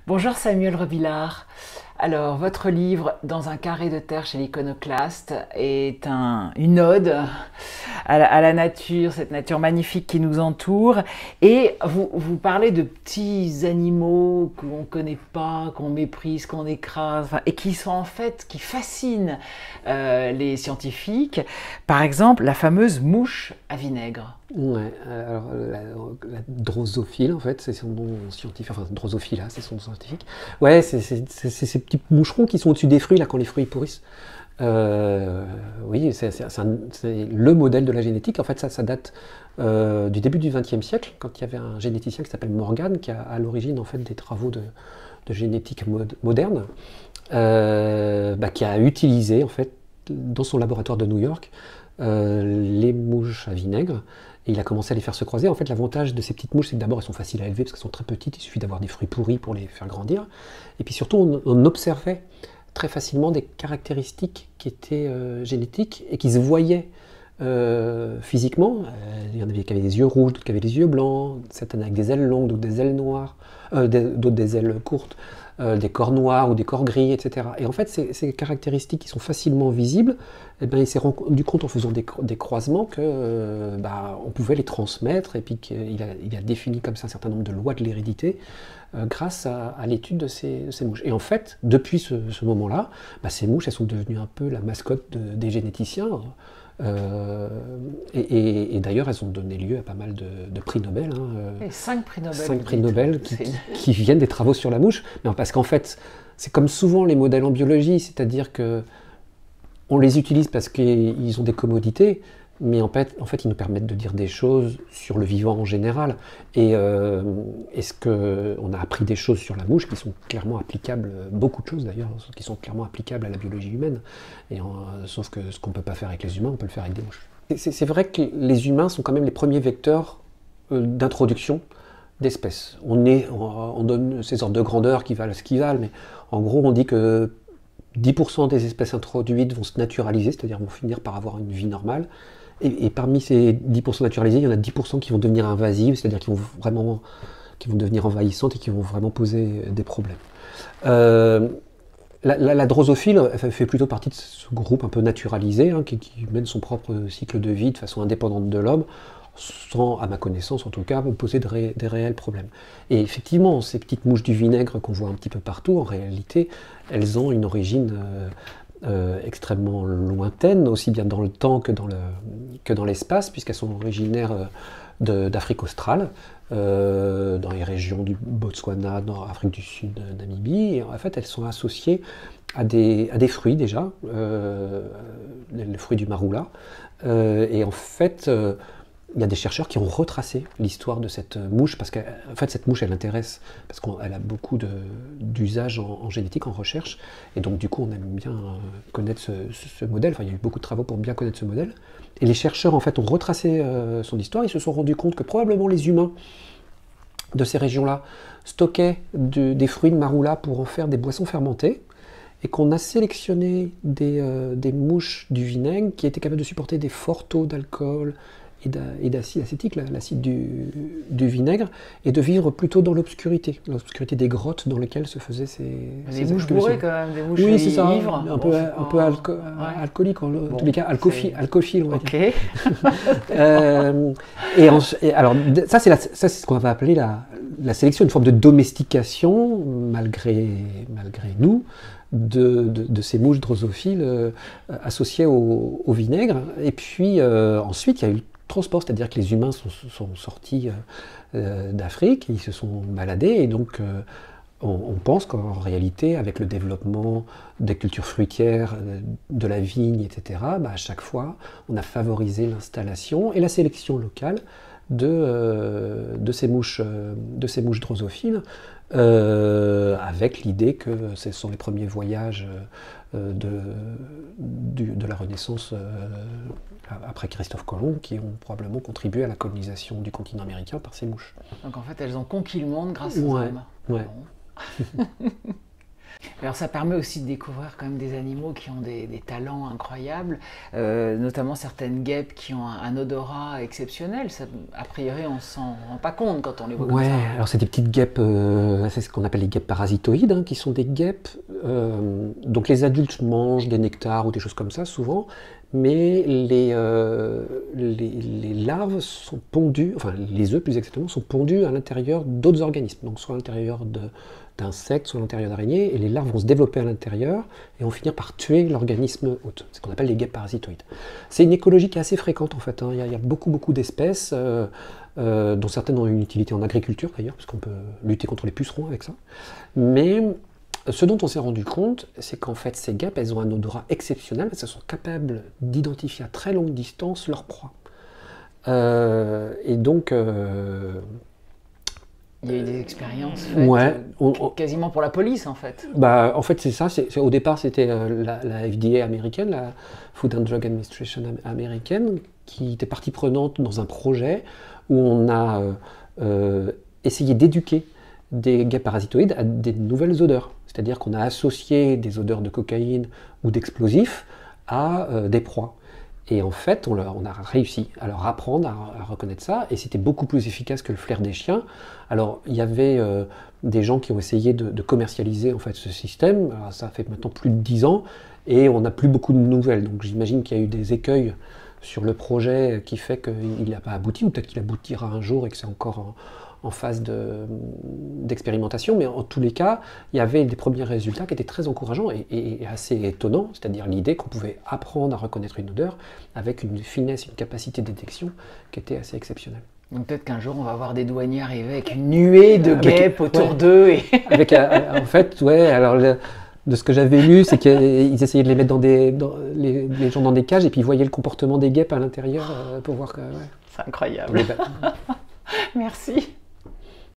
Bonjour Samuel Revillard. Alors, votre livre Dans un carré de terre chez l'Iconoclaste est une ode à la nature, cette nature magnifique qui nous entoure. Et vous parlez de petits animaux qu'on ne connaît pas, qu'on méprise, qu'on écrase, enfin, et qui sont en fait, qui fascinent les scientifiques. Par exemple, la fameuse mouche à vinaigre. Ouais, alors la drosophile, en fait, c'est son nom scientifique, enfin drosophila, c'est son nom scientifique. Ouais, c'est ces petits moucherons qui sont au-dessus des fruits, là, quand les fruits pourrissent. Oui, c'est le modèle de la génétique. En fait, ça date du début du XXe siècle, quand il y avait un généticien qui s'appelle Morgan, qui a à l'origine, en fait, des travaux de génétique moderne, qui a utilisé, en fait, dans son laboratoire de New York, les mouches à vinaigre. Et il a commencé à les faire se croiser. En fait, l'avantage de ces petites mouches, c'est que d'abord, elles sont faciles à élever parce qu'elles sont très petites. Il suffit d'avoir des fruits pourris pour les faire grandir. Et puis surtout, on observait très facilement des caractéristiques qui étaient génétiques et qui se voyaient physiquement. Il y en avait qui avaient des yeux rouges, d'autres qui avaient les yeux blancs, certaines avec des ailes longues, d'autres des ailes noires, d'autres des ailes courtes, des corps noirs ou des corps gris, etc. Et en fait, ces caractéristiques qui sont facilement visibles, eh ben, il s'est rendu compte en faisant des croisements que on pouvait les transmettre et puis qu'il a défini comme ça un certain nombre de lois de l'hérédité grâce à l'étude de ces mouches. Et en fait, depuis ce moment-là, ces mouches, elles sont devenues un peu la mascotte des généticiens. Et d'ailleurs, elles ont donné lieu à pas mal de prix Nobel. Et 5 prix Nobel. 5 prix Nobel qui viennent des travaux sur la mouche. Mais parce qu'en fait, c'est comme souvent les modèles en biologie, c'est-à-dire que on les utilise parce qu'ils ont des commodités, mais en fait, ils nous permettent de dire des choses sur le vivant en général. Et est-ce qu'on a appris des choses sur la mouche qui sont clairement applicables, beaucoup de choses d'ailleurs, qui sont clairement applicables à la biologie humaine. Sauf que ce qu'on ne peut pas faire avec les humains, on peut le faire avec des mouches. C'est vrai que les humains sont quand même les premiers vecteurs d'introduction d'espèces. On donne ces ordres de grandeur qui valent ce qu'ils valent, mais en gros, on dit que 10% des espèces introduites vont se naturaliser, c'est-à-dire vont finir par avoir une vie normale. Et parmi ces 10% naturalisés, il y en a 10% qui vont devenir invasives, c'est-à-dire qui vont devenir envahissantes et qui vont vraiment poser des problèmes. La drosophile fait plutôt partie de ce groupe un peu naturalisé, qui mène son propre cycle de vie de façon indépendante de l'homme, sans, à ma connaissance en tout cas, poser des réels problèmes. Et effectivement, ces petites mouches du vinaigre qu'on voit un petit peu partout, en réalité, elles ont une origine extrêmement lointaine, aussi bien dans le temps que dans l'espace, puisqu'elles sont originaires d'Afrique australe, dans les régions du Botswana, Nord-Afrique du Sud, Namibie. Et en fait, elles sont associées à des fruits déjà, les fruits du marula. Et en fait, il y a des chercheurs qui ont retracé l'histoire de cette mouche, parce qu'en fait cette mouche elle intéresse, parce qu'elle a beaucoup d'usages en génétique, en recherche, et donc du coup on aime bien connaître ce modèle, enfin il y a eu beaucoup de travaux pour bien connaître ce modèle, et les chercheurs en fait ont retracé son histoire, ils se sont rendus compte que probablement les humains de ces régions-là stockaient des fruits de marula pour en faire des boissons fermentées, et qu'on a sélectionné des mouches du vinaigre qui étaient capables de supporter des forts taux d'alcool et d'acide acétique, l'acide du vinaigre, et de vivre plutôt dans l'obscurité des grottes dans lesquelles se faisaient ces mouches bourrées quand même, des mouches oui, c'est ça, ivres. un peu alcoolique, en tous les cas, alcophile, on va dire. Alors, ça c'est ce qu'on va appeler la sélection, une forme de domestication, malgré nous, de ces mouches drosophiles associées au vinaigre. Et puis ensuite, il y a eu le transport, c'est-à-dire que les humains sont sortis d'Afrique, ils se sont baladés, et donc on pense qu'en réalité, avec le développement des cultures fruitières, de la vigne, etc., à chaque fois, on a favorisé l'installation et la sélection locale de ces mouches drosophiles, avec l'idée que ce sont les premiers voyages de la Renaissance après Christophe Colomb qui ont probablement contribué à la colonisation du continent américain par ces mouches. Donc en fait elles ont conquis le monde grâce aux hommes. Ouais. Alors ça permet aussi de découvrir quand même des animaux qui ont des talents incroyables, notamment certaines guêpes qui ont un odorat exceptionnel. Ça, a priori, on ne s'en rend pas compte quand on les voit comme ça. Alors c'est des petites guêpes, c'est ce qu'on appelle les guêpes parasitoïdes, hein, qui sont des guêpes. Donc les adultes mangent des nectars ou des choses comme ça souvent, mais les larves sont pondues, enfin les œufs plus exactement, sont pondus à l'intérieur d'autres organismes, donc soit à l'intérieur d'insectes, soit à l'intérieur d'araignées, et les larves vont se développer à l'intérieur et vont finir par tuer l'organisme hôte, c'est ce qu'on appelle les guêpes parasitoïdes. C'est une écologie qui est assez fréquente en fait, hein. Il y a beaucoup d'espèces, dont certaines ont une utilité en agriculture d'ailleurs, parce qu'on peut lutter contre les pucerons avec ça. Mais ce dont on s'est rendu compte, c'est qu'en fait ces guêpes, elles ont un odorat exceptionnel, parce qu'elles sont capables d'identifier à très longue distance leur proie. Et donc... il y a eu des expériences faites quasiment pour la police en fait. En fait c'est ça, au départ c'était la FDA américaine, la Food and Drug Administration américaine, qui était partie prenante dans un projet où on a essayé d'éduquer des guêpes parasitoïdes à des nouvelles odeurs. C'est-à-dire qu'on a associé des odeurs de cocaïne ou d'explosifs à des proies. Et en fait, on a réussi à leur apprendre à reconnaître ça, et c'était beaucoup plus efficace que le flair des chiens. Alors, il y avait des gens qui ont essayé de commercialiser en fait, ce système. Alors, ça fait maintenant plus de 10 ans, et on n'a plus beaucoup de nouvelles. Donc j'imagine qu'il y a eu des écueils sur le projet qui fait qu'il n'a pas abouti, ou peut-être qu'il aboutira un jour et que c'est encore en phase d'expérimentation, mais en tous les cas, il y avait des premiers résultats qui étaient très encourageants et assez étonnants, c'est-à-dire l'idée qu'on pouvait apprendre à reconnaître une odeur avec une finesse, une capacité de détection qui était assez exceptionnelle. Donc peut-être qu'un jour on va voir des douaniers arriver avec une nuée de guêpes autour d'eux. Et... en fait, alors de ce que j'avais lu, c'est qu'ils essayaient de les mettre les gens dans des cages et puis ils voyaient le comportement des guêpes à l'intérieur pour voir que... C'est incroyable. Merci.